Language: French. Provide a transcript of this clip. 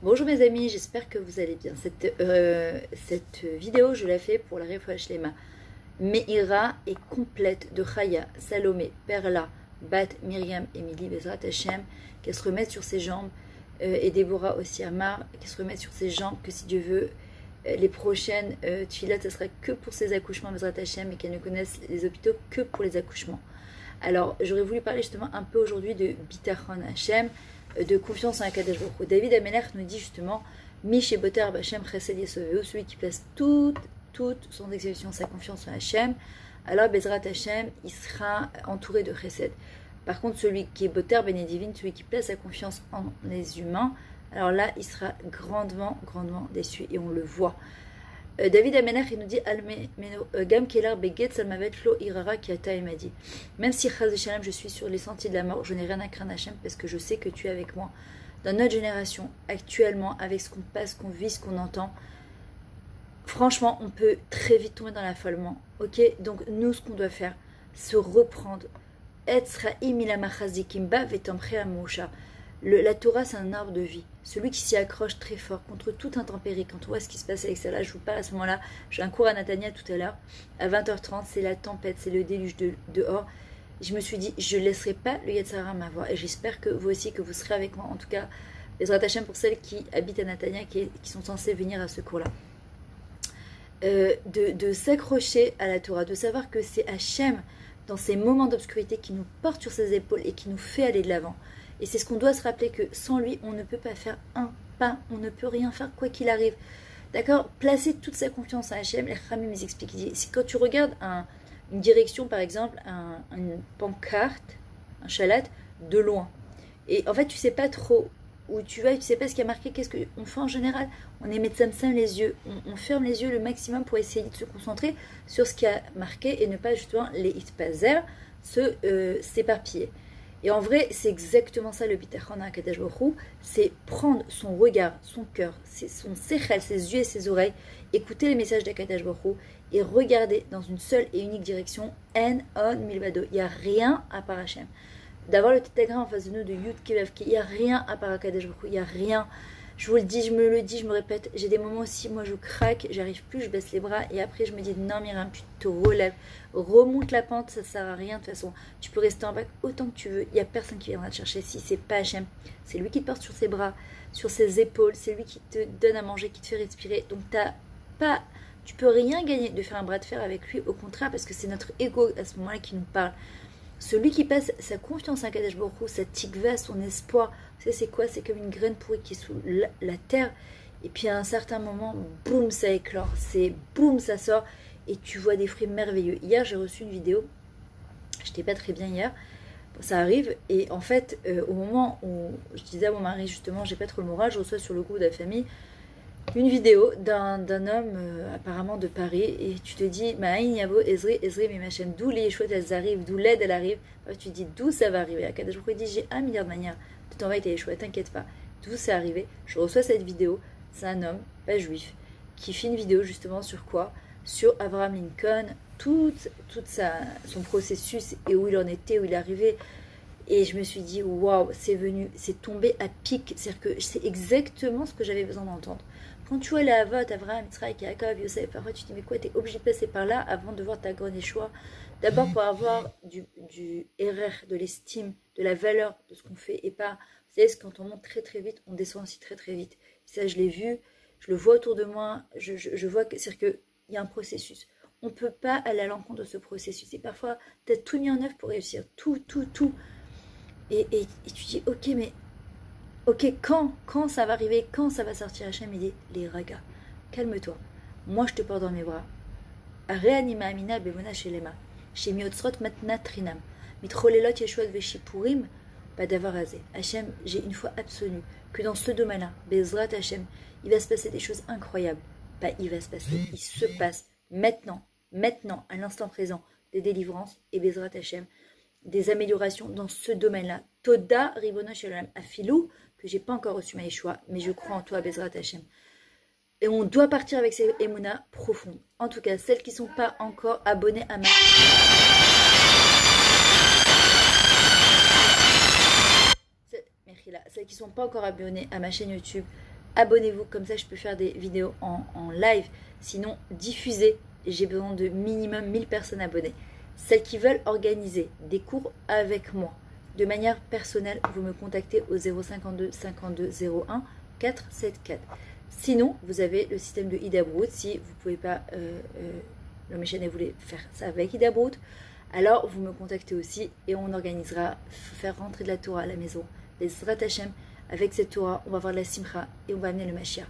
Bonjour mes amis, j'espère que vous allez bien. Cette vidéo, je la fais pour la Refouach Shlema Meira et complète de Chaya, Salomé, Perla, Bat, Myriam, Emily, Bezrat Hashem, qu'elle se remette sur ses jambes, et Déborah aussi, Amar, qu'elle se remette sur ses jambes, que si Dieu veut, les prochaines tfilat, ça sera que pour ses accouchements, Bezrat Hashem, et qu'elle ne connaisse les hôpitaux que pour les accouchements. Alors, j'aurais voulu parler justement un peu aujourd'hui de Bitachon Hashem, de confiance en Akadosh Baruch Hu. David Amelech nous dit justement Miché Boter Bachem Chesed Yesoveu, celui qui place toute son exception, sa confiance en Hachem, alors Bezrat Hachem, il sera entouré de Chesed. Par contre, celui qui est Boter Bénédivine, celui qui place sa confiance en les humains, alors là, il sera grandement déçu, et on le voit. David Amelech, il nous dit Gam Kelar Beget Salmavet Lo Irara Kiata, il m'a dit même si Chaz Shalom, je suis sur les sentiers de la mort, je n'ai rien à craindre Hachem parce que je sais que tu es avec moi. Dans notre génération, actuellement, avec ce qu'on passe, ce qu'on vit, ce qu'on entend, franchement, on peut très vite tomber dans l'affolement. Ok, donc nous, ce qu'on doit faire, se reprendre. La Torah, c'est un arbre de vie. Celui qui s'y accroche très fort contre toute intempérie, quand on voit ce qui se passe à l'extérieur, je vous parle à ce moment-là, j'ai un cours à Natania tout à l'heure, à 20h30, c'est la tempête, c'est le déluge dehors. Je me suis dit, je ne laisserai pas le Yetzer Hara m'avoir, et j'espère que vous aussi, que vous serez avec moi, en tout cas, Bezrat Hashem pour celles qui habitent à Natania, qui sont censées venir à ce cours-là. De s'accrocher à la Torah, de savoir que c'est Hashem, dans ces moments d'obscurité, qui nous porte sur ses épaules et qui nous fait aller de l'avant. Et c'est ce qu'on doit se rappeler, que sans lui, on ne peut pas faire un pas, on ne peut rien faire quoi qu'il arrive. D'accord? Placer toute sa confiance à Hachem, les Khamim ils expliquent, c'est quand tu regardes une direction, par exemple, une pancarte, un chalat, de loin. Et en fait, tu sais pas trop où tu vas, tu sais pas ce qui a marqué, qu'est-ce qu'on fait en général? On est médecin les yeux, on ferme les yeux le maximum pour essayer de se concentrer sur ce qui a marqué et ne pas justement les hitpazer, s'éparpiller. Et en vrai, c'est exactement ça le bitachon à Akadosh Baruch Hu, c'est prendre son regard, son cœur, son sechel, ses yeux et ses oreilles, écouter les messages d'Akadosh Baruch Hu et regarder dans une seule et unique direction, en, on, milvado. Il n'y a rien à part Hachem. D'avoir le tétragramme en face de nous de Yud Kevav, il n'y a rien à part Akadosh Baruch Hu, il n'y a rien. Je vous le dis, je me le dis, je me répète, j'ai des moments aussi, moi je craque, j'arrive plus, je baisse les bras et après je me dis non Myriam, tu te relèves, remonte la pente, ça sert à rien de toute façon, tu peux rester en bas autant que tu veux, il n'y a personne qui viendra te chercher si c'est pas Hachem, c'est lui qui te porte sur ses bras, sur ses épaules, c'est lui qui te donne à manger, qui te fait respirer, donc tu peux rien gagner de faire un bras de fer avec lui, au contraire parce que c'est notre ego à ce moment-là qui nous parle. Celui qui passe sa confiance à Akadosh Baruch Hu, sa tikva, son espoir, vous savez c'est quoi? C'est comme une graine pourrie qui est sous la terre. Et puis à un certain moment, boum, ça éclore. C'est boum, ça sort. Et tu vois des fruits merveilleux. Hier, j'ai reçu une vidéo. J'étais pas très bien hier. Bon, ça arrive. Et en fait, au moment où je disais à mon mari, justement, j'ai pas trop le moral, je reçois sur le groupe de la famille une vidéo d'un homme apparemment de Paris, et tu te dis Ma'aïn Yavo Ezri mais machin, d'où les chouettes elles arrivent, d'où l'aide elle arrive. Enfin, tu te dis d'où ça va arriver. Akadosh Baruch Hu dit j'ai 1 milliard de manières de t'envoyer tes chouettes, t'inquiète pas, d'où c'est arrivé. Je reçois cette vidéo, c'est un homme pas juif qui fait une vidéo justement sur quoi, sur Abraham Lincoln, tout son processus et où il en était, où il est arrivé. Et je me suis dit, waouh, c'est venu, c'est tombé à pic. C'est-à-dire que c'est exactement ce que j'avais besoin d'entendre. Quand tu vois la Avot, Avraham, Yitzhak, Yaakov, Yosef, parfois tu te dis, mais quoi, t'es obligé de passer par là avant de voir ta grande échoua. D'abord pour avoir du RR, de l'estime, de la valeur de ce qu'on fait. Et pas, vous savez, quand on monte très vite, on descend aussi très vite. Ça, je l'ai vu, je le vois autour de moi, je vois que c'est-à-dire qu'il y a un processus. On ne peut pas aller à l'encontre de ce processus. Et parfois, tu as tout mis en œuvre pour réussir. Tout. Et tu dis, ok, mais ok, quand ça va arriver, quand ça va sortir? Hachem, il dit, les ragas, calme-toi. Moi, je te porte dans mes bras. Réanima Amina Bevona Shelema. Chez Miotsrot Matna Trinam. Mitrolelot Yeshuot Veshipurim. Badavarazé. Hachem, j'ai une foi absolue que dans ce domaine-là, Bezrat Hachem, il va se passer des choses incroyables. Pas il va se passer, il se passe maintenant, à l'instant présent, des délivrances et Bezrat Hachem, des améliorations dans ce domaine-là. Toda Ribono Shalom Afilou, que j'ai pas encore reçu ma Yeshua, mais je crois en toi, Bezrat Hachem. Et on doit partir avec ces émounas profondes. En tout cas, celles qui ne sont pas encore abonnées à ma celles qui ne sont pas encore abonnées à ma chaîne YouTube, abonnez-vous, comme ça je peux faire des vidéos en live. Sinon, diffusez, j'ai besoin de minimum 1000 personnes abonnées. Celles qui veulent organiser des cours avec moi de manière personnelle, vous me contactez au 052 52 01 474. Sinon, vous avez le système de Hidabrut. Si vous ne pouvez pas, le méchané voulait faire ça avec Hidabrut, alors vous me contactez aussi et on organisera faire rentrer de la Torah à la maison, les Zrat Hashem. Avec cette Torah, on va avoir de la Simcha et on va amener le Mashiach.